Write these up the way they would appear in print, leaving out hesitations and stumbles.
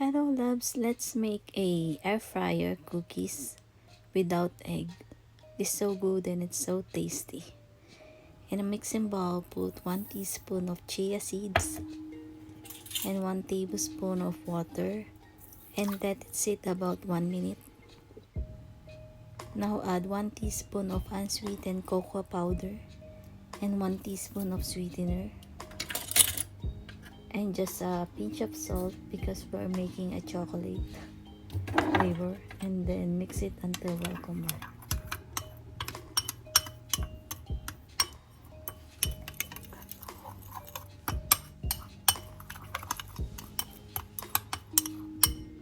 Hello loves, let's make a air fryer cookies without egg. It's so good and it's so tasty. In a mixing bowl, put 1 teaspoon of chia seeds and 1 tablespoon of water and let it sit about 1 minute. Now add 1 teaspoon of unsweetened cocoa powder and 1 teaspoon of sweetener and just a pinch of salt because we're making a chocolate flavor, and then mix it until well combined.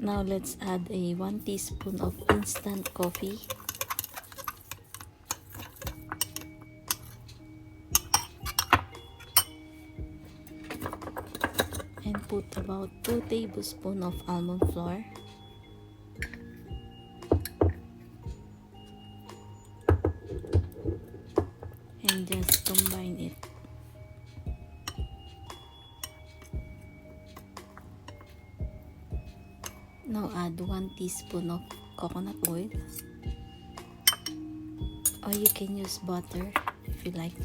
Now let's add a 1 teaspoon of instant coffee and put about 2 tablespoons of almond flour and just combine it. Now add 1 teaspoon of coconut oil, or you can use butter if you like,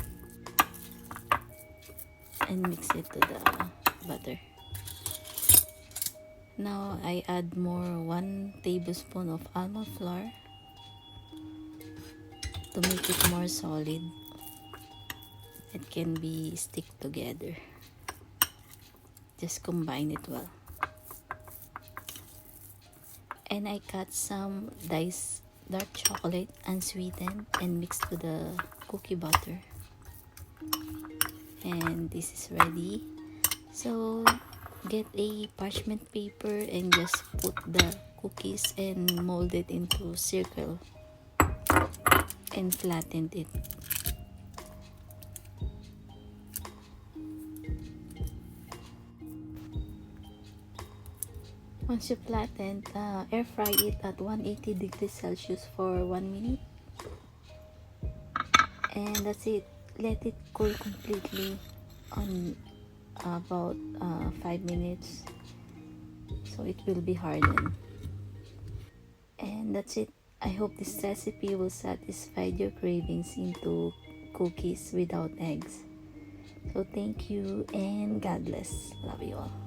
and mix it to the butter. Now I add more 1 tablespoon of almond flour to make it more solid. It can be stick together. Just combine it well. And I cut some diced dark chocolate unsweetened and mixed to the cookie butter. And this is ready. So get a parchment paper and just put the cookies and mold it into circle and flatten it. Once you flatten, air fry it at 180 degrees Celsius for 1 minute. And that's it. Let it cool completely on about 5 minutes, so it will be hardened. And that's it. I hope this recipe will satisfy your cravings into cookies without eggs. So thank you and God bless. Love you all.